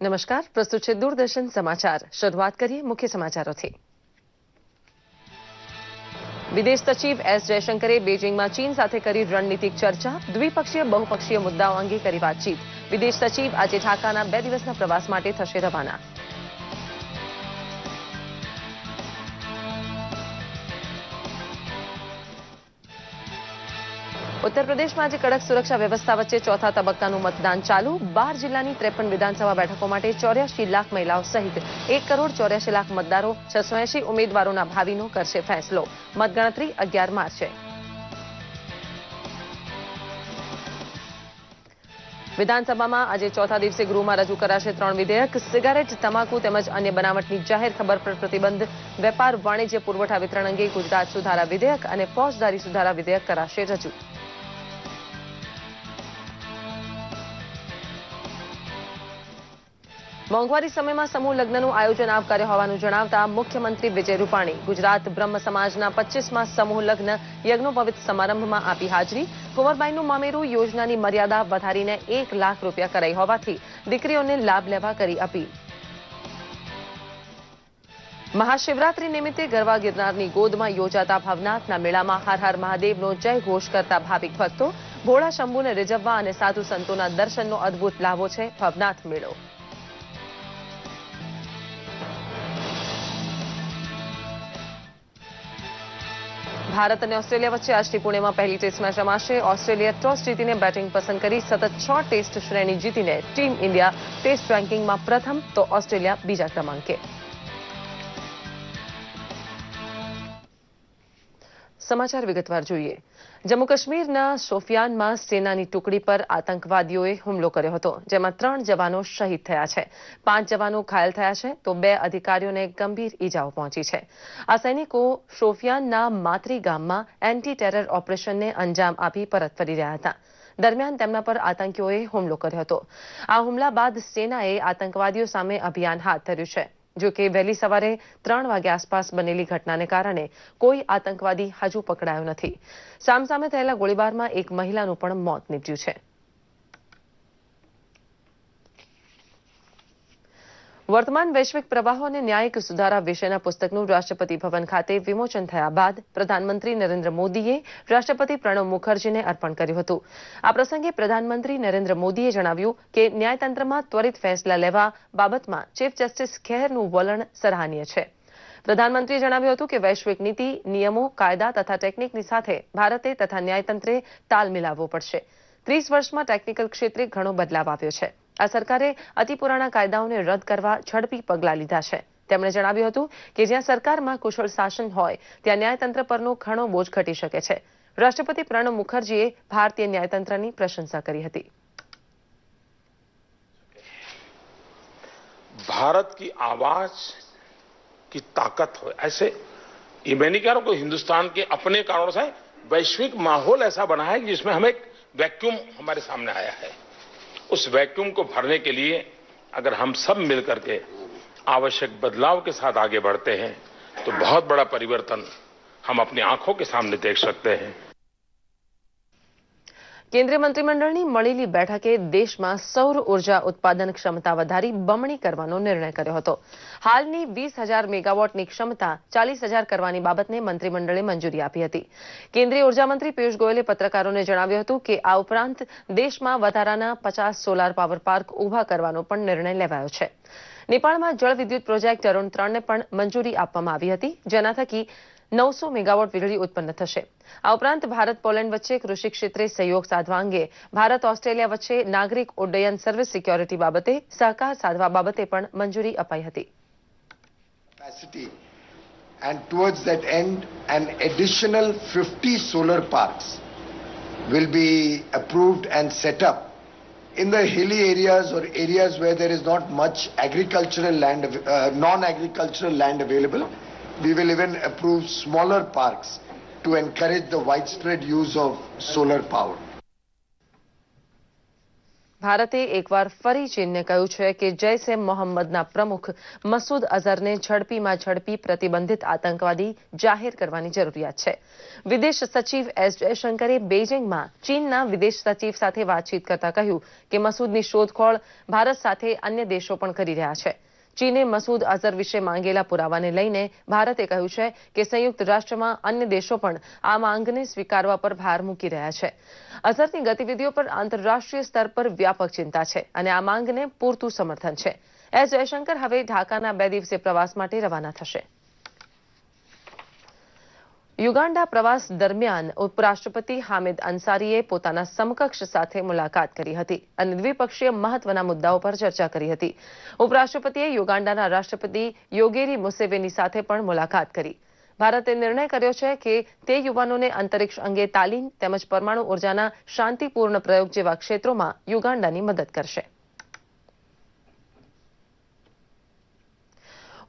નમસ્કાર, પ્રસ્તુત છે દૂરદર્શન સમાચાર. શરૂઆત કરીએ મુખ્ય સમાચારોથી. વિદેશ સચિવ એસ જયશંકરે બેઇજિંગમાં ચીન સાથે કરી રણનીતિક ચર્ચા. દ્વિપક્ષીય બહુપક્ષીય મુદ્દાઓ અંગે કરી વાતચીત. વિદેશ સચિવ આજે ઢાકાના 2 દિવસના પ્રવાસ માટે થશે રવાના. ઉત્તર પ્રદેશમાં આજે કડક સુરક્ષા વ્યવસ્થા વચ્ચે ચોથા તબક્કાનું મતદાન ચાલુ. 12 જિલ્લાની 53 વિધાનસભા બેઠકો માટે 84 લાખ મહિલાઓ સહિત 1 કરોડ 84 લાખ મતદારો 680 ઉમેદવારોના ભાવિનો કરશે ફેસલો. મતગણતરી 11 માર્ચે. વિધાનસભામાં આજે ચોથા દિવસે ગૃહમાં રજૂ કરાશે 3 વિધેયક. સિગારેટ, તમાકુ તેમજ અન્ય બનાવટની જાહેર ખબર પર પ્રતિબંધ, વેપાર, વાણિજ્ય, પુરવઠા વિતરણ અંગે ગુજરાત સુધારા વિધેયક અને ફોજદારી સુધારા વિધેયક કરાશે રજૂ. મોંઘવારી સમયમાં સમૂહ લગ્નનું આયોજન આવકાર્ય હોવાનું જણાવતા મુખ્યમંત્રી વિજય રૂપાણી ગુજરાત બ્રહ્મ સમાજના 25મા સમૂહ લગ્ન યજ્ઞોપવિત સમારંભમાં આપી હાજરી. કુંવરબાઈનું મામેરું યોજનાની મર્યાદા વધારીને 1 લાખ રૂપિયા કરાઈ હોવાથી દીકરીઓને લાભ લેવા કરી અપીલ. મહાશિવરાત્રી નિમિત્તે ગરવા ગિરનારની ગોદમાં યોજાતા ભવનાથના મેળામાં હર હર મહાદેવનો જય ઘોષ કરતા ભાવિક ભક્તો. ભોળા શંભુને રીઝવવા અને સાધુ સંતોના દર્શનનો અદભુત લાભો છે ભવનાથ મેળો. ભારત અને ઓસ્ટ્રેલિયા વચ્ચે આજથી પુણેમાં પહેલી ટેસ્ટ મેચ રમાશે. ઓસ્ટ્રેલિયા ટોસ જીતીને બેટિંગ પસંદ કરી સતત 6 ટેસ્ટ શ્રેણી જીતીને ટીમ ઇન્ડિયા ટેસ્ટ રેન્કિંગમાં પ્રથમ તો ઓસ્ટ્રેલિયા બીજા ક્રમાંકે. સમાચાર વિગતવાર જોઈએ. જમ્મુ કાશ્મીરના શોપિયાનમાં સેનાની ટુકડી પર આતંકવાદીઓએ હુમલો કર્યો હતો, જેમાં 3 જવાનો શહીદ થયા છે, 5 જવાનો ઘાયલ થયા છે તો 2 અધિકારીઓને ગંભીર ઈજાઓ પહોંચી છે. આ સૈનિકો શોપિયાનના માતરી ગામમાં એન્ટી ટેરર ઓપરેશનને અંજામ આપી પરત ફરી રહ્યા હતા. દરમિયાન તેમના પર આતંકીઓએ હુમલો કર્યો હતો. આ હુમલા બાદ સેનાએ આતંકવાદીઓ સામે અભિયાન હાથ ધર્યું છે. જો કે વહેલી સવારે 3 વાગ્યા આસપાસ બનેલી ઘટનાને કારણે કોઈ આતંકવાદી હજુ પકડાયો નથી. સામસામે થયેલા ગોળીબારમાં એક મહિલાનું પણ મોત નીપજ્યું છે. વર્તમાન વૈશ્વિક પ્રવાહો અને ન્યાયિક સુધારા વિશેના પુસ્તકનું રાષ્ટ્રપતિ ભવન ખાતે વિમોચન થયા બાદ પ્રધાનમંત્રી નરેન્દ્ર મોદીએ રાષ્ટ્રપતિ પ્રણવ મુખર્જીને અર્પણ કર્યું હતું. આ પ્રસંગે પ્રધાનમંત્રી નરેન્દ્ર મોદીએ જણાવ્યું કે ન્યાયતંત્રમાં ત્વરિત ફેસલા લેવા બાબતમાં ચીફ જસ્ટિસ ખેરનું વલણ સરાહનીય છે. પ્રધાનમંત્રીએ જણાવ્યું હતું કે વૈશ્વિક નીતિ, નિયમો, કાયદા તથા ટેકનિકની સાથે ભારતે તથા ન્યાયતંત્રે તાલ મિલાવવો પડશે. 30 વર્ષમાં ટેકનિકલ ક્ષેત્રે ઘણો બદલાવ આવ્યો છે. આ સરકારે અતિ પુરાણા કાયદાઓને રદ કરવા ઝડપી પગલાં લીધા છે. તેમણે જણાવ્યું હતું કે જ્યાં સરકારમાં કુશળ શાસન હોય ત્યાં ન્યાયતંત્ર પરનો ઘણો બોજ ઘટી શકે છે. રાષ્ટ્રપતિ પ્રણવ મુખર્જીએ ભારતીય ન્યાયતંત્રની પ્રશંસા કરી હતી. भारत की आवाज की ताकत हो, ऐसे ये मैं नहीं कह रहा हूं कि हिंदुस्तान के अपने कारणों से वैश्विक माहौल ऐसा बना है जिसमें हमें एक वैक्यूम हमारे सामने आया है. उस वैक्यूम को भरने के लिए अगर हम सब मिलकर के आवश्यक बदलाव के साथ आगे बढ़ते हैं तो बहुत बड़ा परिवर्तन हम अपनी आंखों के सामने देख सकते हैं. કેન્દ્રીય મંત્રીમંડળની મળેલી બેઠકે દેશમાં સૌર ઉર્જા ઉત્પાદન ક્ષમતા વધારી બમણી કરવાનો નિર્ણય કર્યો હતો. હાલની 20,000 મેગાવોટની ક્ષમતા 40,000 કરવાની બાબતને મંત્રીમંડળે મંજૂરી આપી હતી. કેન્દ્રીય ઉર્જા મંત્રી પિયુષ ગોયલે પત્રકારોને જણાવ્યું હતું કે આ ઉપરાંત દેશમાં વધારાના 50 સોલાર પાવર પાર્ક ઊભા કરવાનો પણ નિર્ણય લેવાયો છે. નેપાળમાં જળ વિદ્યુત પ્રોજેક્ટ અરુણ 3 ને પણ મંજૂરી આપવામાં આવી હતી, જેના થકી 900 મેગાવોટ વીજળી ઉત્પન્ન થશે. આ ઉપરાંત ભારત પોલેન્ડ વચ્ચે કૃષિ ક્ષેત્રે સહયોગ સાધવા અંગે ભારત ઓસ્ટ્રેલિયા વચ્ચે નાગરિક ઉડ્ડયન સર્વિસ સિક્યોરિટી બાબતે સહકાર સાધવા બાબતે પણ મંજૂરી અપાઈ હતી. And towards that end, an additional 50 solar parks will be approved and set up in the hilly areas or areas where there is not much agricultural land, non-agricultural land available. We will even approve smaller parks to encourage the widespread use of solar power. ભારતે એકવાર ફરી ચીનને કહ્યું છે કે જૈશ એ મોહમ્મદના પ્રમુખ મસૂદ અઝહરને ઝડપીમાં ઝડપી પ્રતિબંધિત આતંકવાદી જાહેર કરવાની જરૂરિયાત છે. વિદેશ સચિવ એસ જયશંકરે બેઇજિંગમાં ચીનના વિદેશ સચિવ સાથે વાતચીત કરતા કહ્યું કે મસૂદની શોધખોળ ભારત સાથે અન્ય દેશો પણ કરી રહ્યા છે. ચીને મસૂદ અઝહર વિશે માંગેલા પુરાવાને લઈને ભારતે કહ્યું છે કે સંયુક્ત રાષ્ટ્રમાં અન્ય દેશો પણ આ માંગને સ્વીકારવા પર ભાર મૂકી રહ્યા છે. અઝહરની ગતિવિધિઓ પર આંતરરાષ્ટ્રીય સ્તર પર વ્યાપક ચિંતા છે અને આ માંગને પૂરતું સમર્થન છે. એસ જયશંકર હવે ઢાકાના 2 દિવસીય પ્રવાસ માટે રવાના થશે. યુગાન્ડા પ્રવાસ દરમિયાન ઉપરાષ્ટ્રપતિ હામિદ અંસારીએ પોતાના સમકક્ષ સાથે મુલાકાત કરી હતી અને દ્વિપક્ષીય મહત્વના મુદ્દાઓ પર ચર્ચા કરી હતી. ઉપરાષ્ટ્રપતિએ યુગાન્ડાના રાષ્ટ્રપતિ યોગેરી મુસેવેની સાથે પણ મુલાકાત કરી. ભારતે નિર્ણય કર્યો છે કે તે યુવાનોને અંતરિક્ષ અંગે તાલીમ તેમજ પરમાણુ ઉર્જાના શાંતિપૂર્ણ પ્રયોગ જેવા ક્ષેત્રોમાં યુગાન્ડાની મદદ કરશે.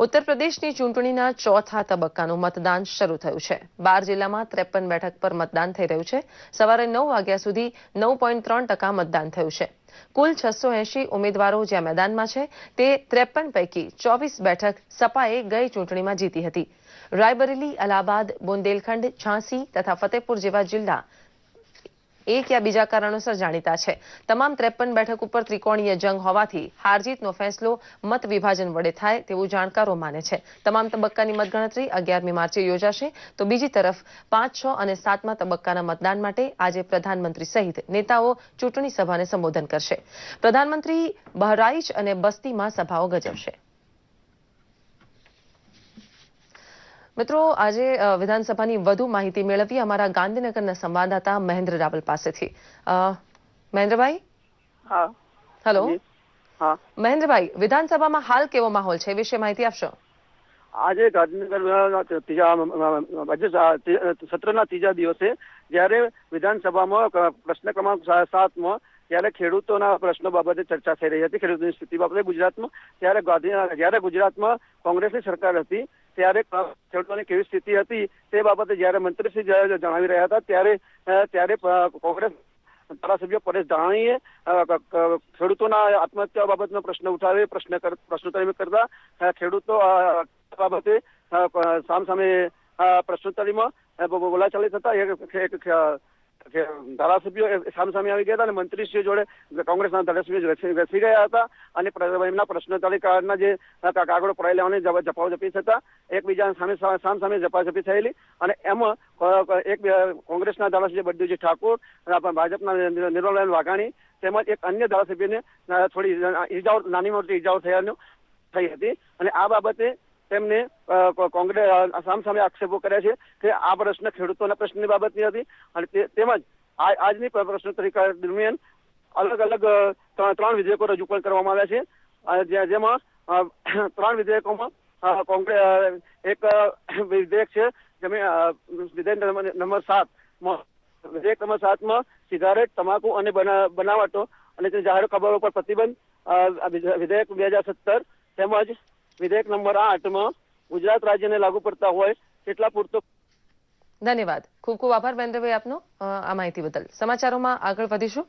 ઉત્તર પ્રદેશની ચૂંટણીના ચોથા તબક્કાનું મતદાન શરૂ થયું છે. 12 જિલ્લામાં 53 બેઠક પર મતદાન થઈ રહ્યું છે. સવારે 9 વાગ્યા સુધી 9.3% મતદાન થયું છે. કુલ 680 ઉમેદવારો જ્યાં મેદાનમાં છે તે 53 પૈકી 24 બેઠક સપાએ ગઈ ચૂંટણીમાં જીતી હતી. રાયબરેલી, અલ્હાબાદ, બુંદેલખંડ, ઝાંસી તથા ફતેપુર જેવા જિલ્લા એક યા બીજા કારણોસર જાણીતા છે. તમામ 53 બેઠક ઉપર ત્રિકોણીય જંગ હોવાથી હારજીતનો ફેંસલો મત વિભાજન વડે થાય તેવું જાણકારો માને છે. તમામ તબક્કાની મતગણતરી 11મી માર્ચે યોજાશે તો બીજી તરફ 5, 6 અને 7મા તબક્કાના મતદાન માટે આજે પ્રધાનમંત્રી સહિત નેતાઓ ચૂંટણી સભાને સંબોધન કરશે. પ્રધાનમંત્રી બહરાઇચ અને બસ્તીમાં સભાઓ ગજવશે. મિત્રો, આજે વિધાનસભાની વધુ માહિતી મેળવી અમારા ગાંધીનગરના સંવાદદાતા મહેન્દ્ર રાવલ પાસેથી. મહેન્દ્રભાઈ. હા. હેલો. હા. મહેન્દ્રભાઈ, વિધાનસભામાં હાલ કેવો માહોલ છે એ વિશે માહિતી આપશો. આજે ગાંધીનગરના સત્રના ત્રીજા દિવસે જ્યારે વિધાનસભામાં પ્રશ્ન ક્રમાંક 7માં જ્યારે ખેડૂતોના પ્રશ્નો બાબતે ચર્ચા થઈ રહી હતી, ખેડૂતોની સ્થિતિ બાબતે ગુજરાતમાં, જ્યારે ગુજરાતમાં કોંગ્રેસની સરકાર હતી ત્યારે ખેડૂતોની કેવી સ્થિતિ હતી તે બાબતે જ્યારે મંત્રીશ્રી જણાવી રહ્યા હતા ત્યારે કોંગ્રેસ ધારાસભ્ય પરેશ ધાનાણીએ ખેડૂતોના આત્મહત્યા બાબતનો પ્રશ્ન ઉઠાવી પ્રશ્નોત્તરી કરતા ખેડૂતો બાબતે સામસામે પ્રશ્નોત્તરીમાં બોલાચાલી થતા ધારાસભ્યો સામસામે આવી ગયા હતા અને મંત્રીશ્રીઓ જોડે કોંગ્રેસના ધારાસભ્યો બેસી ગયા હતા અને એમના પ્રશ્નોત્તરીના જે કાગળો પડાઈ લેવાની ઝપાઝપી થતા એકબીજાને સામસામે ઝપાઝપી થયેલી અને એમાં એક કોંગ્રેસના ધારાસભ્ય બળદેવજી ઠાકોર, ભાજપના નિર્મલબેન વાઘાણી તેમજ એક અન્ય ધારાસભ્યને થોડી નાની મોટી ઈજાઓ થઈ હતી અને આ બાબતે તેમને કોંગ્રેસ સામસામે આક્ષેપો કર્યા છે કે આ પ્રશ્ન ખેડૂતોના પ્રશ્નની બાબતની હતી અને તેમજ આજની પ્રશ્નોત્તરી દરમિયાન અલગ અલગ 3 વિધેયકો રજૂ કરવામાં આવ્યા છે, જેમાં 3 વિધેયકોમાં કોંગ્રેસ એક વિધેયક છે વિધેયક નંબર 7માં સિગારેટ, તમાકુ અને બનાવટો અને જાહેર ખબરો પર પ્રતિબંધ, વિધેયક 2017 તેમજ વિધેયક નંબર 8માં ગુજરાત રાજ્યને લાગુ પડતા હોય તેટલા પૂરતો. ધન્યવાદ. ખૂબ ખૂબ આભાર મહેન્દ્રભાઈ આપનો આ માહિતી બદલ. સમાચારોમાં આગળ વધીશું.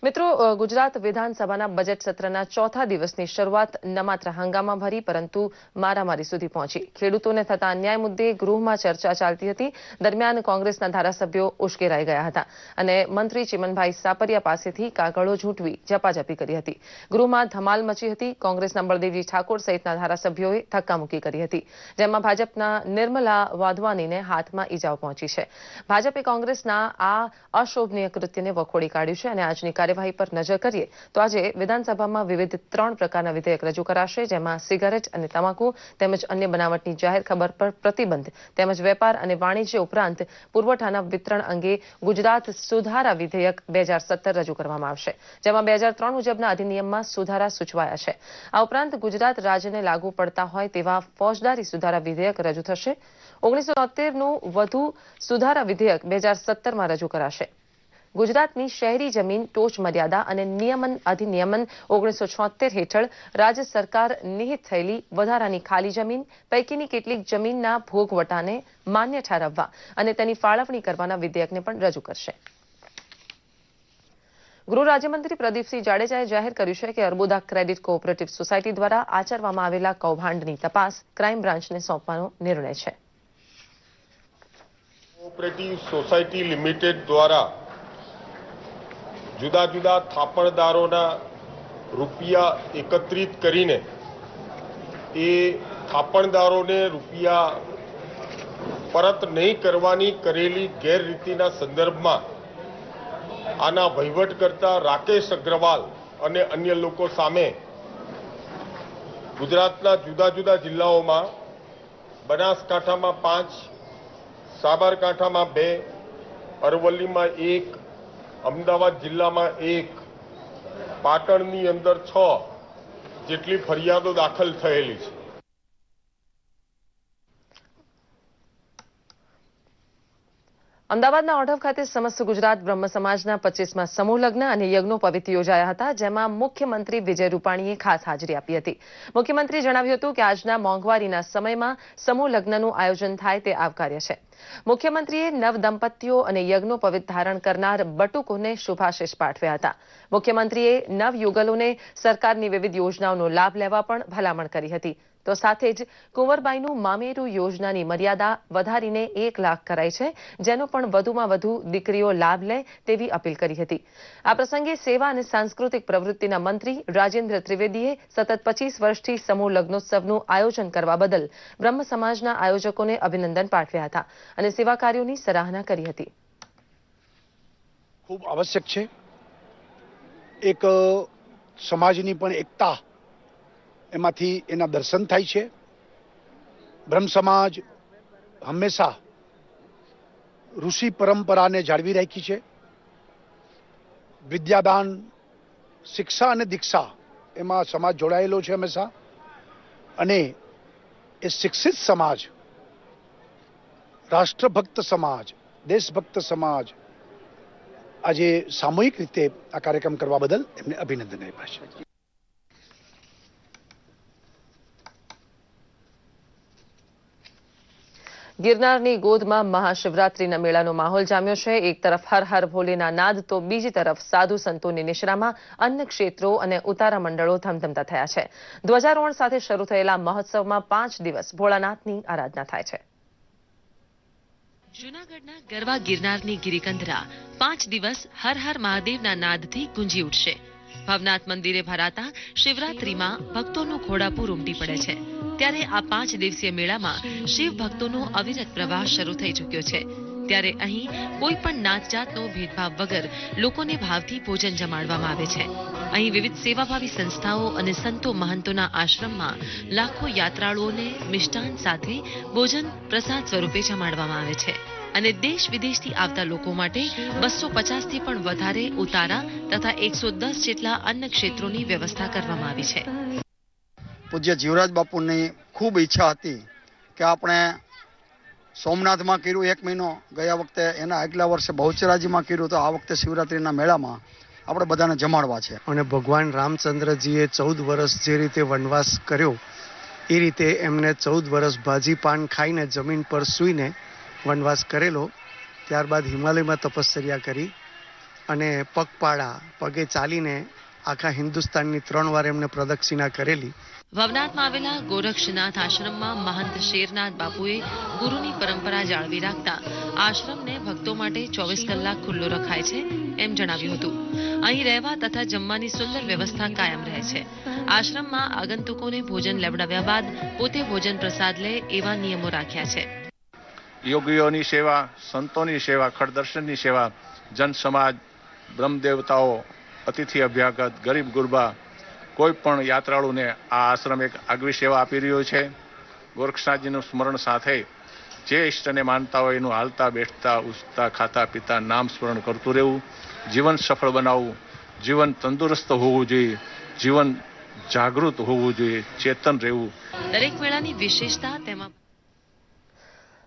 મિત્રો, ગુજરાત વિધાનસભાના બજેટ સત્રના ચોથા દિવસની શરૂઆત ન માત્ર હંગામા ભરી પરંતુ મારામારી સુધી પહોંચી. ખેડૂતોને થતા અન્યાય મુદ્દે ગૃહમાં ચર્ચા ચાલતી હતી. દરમિયાન કોંગ્રેસના ધારાસભ્યો ઉશ્કેરાઈ ગયા હતા અને મંત્રી ચિમનભાઈ સાપરિયા પાસેથી કાગળો ઝૂંટવી ઝપાઝપી કરી હતી. ગૃહમાં ધમાલ મચી હતી. કોંગ્રેસના બળદેવજી ઠાકોર સહિતના ધારાસભ્યોએ ધક્કામુક્કી કરી હતી, જેમાં ભાજપના નિર્મલા વાધવાનીને હાથમાં ઈજાઓ પહોંચી છે. ભાજપે કોંગ્રેસના આ અશોભનીય કૃત્યને વખોડી કાઢ્યું છે અને આજની કાર્યવાહી પર નજર કરીએ તો આજે વિધાનસભામાં વિવિધ 3 પ્રકારના વિધેયક રજૂ કરાશે, જેમાં સિગારેટ અને તમાકુ તેમજ અન્ય બનાવટની જાહેર ખબર પર પ્રતિબંધ તેમજ વેપાર અને વાણિજ્ય ઉપરાંત પુરવઠાના વિતરણ અંગે ગુજરાત સુધારા વિધેયક 2017 રજૂ કરવામાં આવશે, જેમાં 2003 મુજબના અધિનિયમમાં સુધારા સૂચવાયા છે. આ ઉપરાંત ગુજરાત રાજ્યને લાગુ પડતા હોય તેવા ફોજદારી સુધારા વિધેયક રજૂ થશે. 1973નું વધુ સુધારા વિધેયક 2017માં રજૂ કરાશે. ગુજરાતની શહેરી જમીન ટોચ મર્યાદા અને નિયમન અધિનિયમન 1976 હેઠળ રાજ્ય સરકાર નિહિત થયેલી વધારાની ખાલી જમીન પૈકીની કેટલીક જમીનના ભોગવટાને માન્ય ઠારવવા અને તેની ફાળવણી કરવાના વિધેયકને પણ રજૂ કરશે. ગૃહ રાજ્યમંત્રી પ્રદીપસિંહ જાડેજાએ જાહેર કર્યું છે કે અર્બુદા ક્રેડિટ કોઓપરેટિવ સોસાયટી દ્વારા આચરવામાં આવેલા કૌભાંડની તપાસ ક્રાઇમ બ્રાન્ચને સોંપવાનો નિર્ણય છે. કોઓપરેટિવ સોસાયટી લિમિટેડ દ્વારા જુદા જુદા થાપણદારોના રૂપિયા એકત્રિત કરીને એ થાપણદારોને રૂપિયા પરત નહીં કરવાની કરેલી ગેરરીતિના સંદર્ભમાં આના વહીવટ કરતા રાકેશ અગ્રવાલ અને અન્ય લોકો સામે ગુજરાતના જુદા જુદા જિલ્લાઓમાં બનાસકાંઠામાં 5, સાબરકાંઠામાં 2, અરવલ્લીમાં 1, અમદાવાદ જિલ્લામાં 1, પાટણની અંદર 6 જેટલી ફરિયાદો દાખલ થયેલી છે. અમદાવાદના ઓઢવ ખાતે સમસ્ત ગુજરાત બ્રહ્મ સમાજના 25મા સમૂહ લગ્ન અને યજ્ઞોપવિત યોજાયા હતા, જેમાં મુખ્યમંત્રી વિજય રૂપાણીએ ખાસ હાજરી આપી હતી. મુખ્યમંત્રીએ જણાવ્યું હતું કે આજના મોંઘવારીના સમયમાં સમૂહ લગ્નનું આયોજન થાય તે આવકાર્ય છે. મુખ્યમંત્રીએ નવ દંપતીઓ અને યજ્ઞોપવિત ધારણ કરનાર બટુકોને શુભાશીષ પાઠવ્યા હતા. મુખ્યમંત્રીએ નવ યુગલોને સરકારની વિવિધ યોજનાઓનો લાભ લેવા પણ ભલામણ કરી હતી. તો સાથે જ કુંવરબાઈનું મામેરું યોજનાની મર્યાદા વધારીને 1 લાખ કરાઈ છે, જેનો પણ વધુમાં વધુ દીકરીઓ લાભ લે તેવી અપીલ કરી હતી. આ પ્રસંગે સેવા અને સાંસ્કૃતિક પ્રવૃત્તિના મંત્રી રાજેન્દ્ર ત્રિવેદીએ સતત 25 વર્ષથી સમૂહ લગ્નોત્સવનું આયોજન કરવા બદલ બ્રહ્મ સમાજના આયોજકોને અભિનંદન પાઠવ્યા હતા અને સેવા કાર્યોની સરાહના કરી હતી. ખૂબ આવશ્યક છે. એક સમાજની પણ એકતા એમાંથી એના દર્શન થાય છે. બ્રહ્મ સમાજ હંમેશા ઋષિ પરંપરાને જાળવી રાખી છે. વિદ્યાદાન, શિક્ષા અને દીક્ષા એમાં સમાજ જોડાયેલો છે હંમેશા. અને એ શિક્ષિત સમાજ, રાષ્ટ્રભક્ત સમાજ, દેશભક્ત સમાજ આજે સામૂહિક રીતે આ કાર્યક્રમ કરવા બદલ એમને અભિનંદન આપ્યા છે. ગિરનારની ગોદમાં મહાશિવરાત્રીના મેળાનો માહોલ જામ્યો છે. એક તરફ હર હર ભોલેના નાદ તો બીજી તરફ સાધુ સંતોની નિશ્રામાં અન્ન ક્ષેત્રો અને ઉતારા મંડળો ધમધમતા થયા છે. ધ્વજારોહણ સાથે શરૂ થયેલા મહોત્સવમાં 5 દિવસ ભોળાનાથની આરાધના થાય છે. જૂનાગઢના ગરવા ગિરનારની ગિરિકંદરા 5 દિવસ હર હર મહાદેવના નાદથી ગુંજી ઉઠશે. ભવનાથ મંદિરે ભરાતા શિવરાત્રીમાં ભક્તોનું ઘોડાપૂર ઉમટી પડે છે. ત્યારે આ 5 દિવસીય મેળામાં શિવ ભક્તોનો અવિરત પ્રવાહ શરૂ થઈ ચૂક્યો છે. ત્યારે અહીં કોઈ પણ નાતજાતનો ભેદભાવ વગર લોકોને ભાવથી ભોજન જમાડવામાં આવે છે. અહીં વિવિધ સેવાભાવી સંસ્થાઓ અને સંતો મહંતોના આશ્રમમાં લાખો યાત્રાળુઓને મિષ્ટાન સાથે ભોજન પ્રસાદ સ્વરૂપે જમાડવામાં આવે છે. અને દેશ વિદેશથી આવતા લોકો માટે 250 થી પણ વધારે ઉતારા તથા 110 જેટલા અન્ન ક્ષેત્રોની વ્યવસ્થા કરવામાં આવી છે. પૂજ્ય જીવરાજ બાપુની ખૂબ ઈચ્છા હતી કે આપણે સોમનાથમાં કર્યું 1 મહિનો, ગયા વખતે એના આગલા વર્ષે બહુચરાજીમાં કર્યું, તો આ વખતે શિવરાત્રીના મેળામાં આપણે બધાને જમાડવા છે. અને ભગવાન રામચંદ્રજીએ 14 વર્ષ જે રીતે વનવાસ કર્યો એ રીતે એમને 14 વર્ષ ભાજી પાન ખાઈને જમીન પર સૂઈને વનવાસ કરેલો. ત્યારબાદ હિમાલયમાં તપશ્ચર્યા કરી અને પગપાળા પગે ચાલીને આખા હિન્દુસ્તાનની 3 વાર એમને પ્રદક્ષિણા કરેલી. ભવનાથમાં આવેલા ગોરક્ષનાથ આશ્રમમાં મહંત શેરનાથ બાપુએ ગુરુની પરંપરા જાળવી રાખતા આશ્રમને ભક્તો માટે 24 કલાક ખુલ્લો રખાય છે એમ જણાવ્યું હતું. અહીં રહેવા તથા જમવાની સુંદર વ્યવસ્થા કાયમ રહે છે. આશ્રમમાં આગંતુકોને ભોજન લેવડાવ્યા બાદ પોતે ભોજન પ્રસાદ લે એવા નિયમો રાખ્યા છે. યોગીઓની સેવા, સંતોની સેવા, ખડદર્શનની સેવા, જન સમાજ, બ્રહ્મદેવતાઓ, અતિથિ અભ્યાગત, ગરીબ ગુરબા, કોઈ પણ યાત્રાળુને આ આશ્રમ એક આગવી સેવા આપી રહ્યો છે. ગોરક્ષનાથજીનું સ્મરણ સાથે જે ઈષ્ટને માનતા હોય એનું હાલતા બેઠતા ઉઠતા ખાતા પીતા નામ સ્મરણ કરતું રહેવું, જીવન સફળ બનાવવું, જીવન તંદુરસ્ત હોવું જોઈએ, જીવન જાગૃત હોવું જોઈએ, ચેતન રહેવું. દરેક મેળાની વિશેષતા તેમાં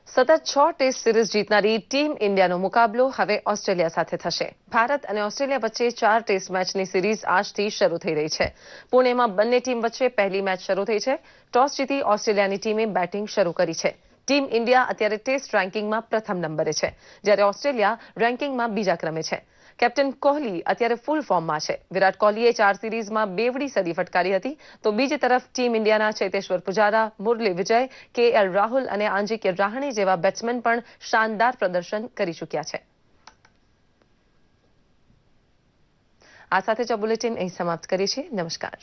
સતત 6 ટેસ્ટ સિરીઝ જીતનારી ટીમ ઇન્ડિયાનો મુકાબલો હવે ઓસ્ટ્રેલિયા સાથે થશે. ભારત અને ઓસ્ટ્રેલિયા વચ્ચે 4 ટેસ્ટ મેચની સિરીઝ આજથી શરૂ થઈ રહી છે. પુણેમાં બંને ટીમ વચ્ચે પહેલી મેચ શરૂ થઈ છે. ટોસ જીતી ઓસ્ટ્રેલિયાની ટીમે બેટિંગ શરૂ કરી છે. ટીમ ઇન્ડિયા અત્યારે ટેસ્ટ રેન્કિંગમાં પ્રથમ નંબરે છે, જ્યારે ઓસ્ટ્રેલિયા રેન્કિંગમાં બીજા ક્રમે છે. કેપ્ટન કોહલી અત્યારે ફૂલ ફોર્મમાં છે. વિરાટ કોહલીએ 4 સિરીઝમાં બેવડી સદી ફટકારી હતી, તો બીજી તરફ ટીમ ઇન્ડિયાના ચેતેશ્વર પુજારા, મુરલી વિજય, KL રાહુલ અને અજિંક્ય રહાણે જેવા બેટ્સમેન પણ શાનદાર પ્રદર્શન કરી ચૂક્યા છે. આ સાથે જ આ બુલેટિન અહીં સમાપ્ત કરીએ છીએ. નમસ્કાર.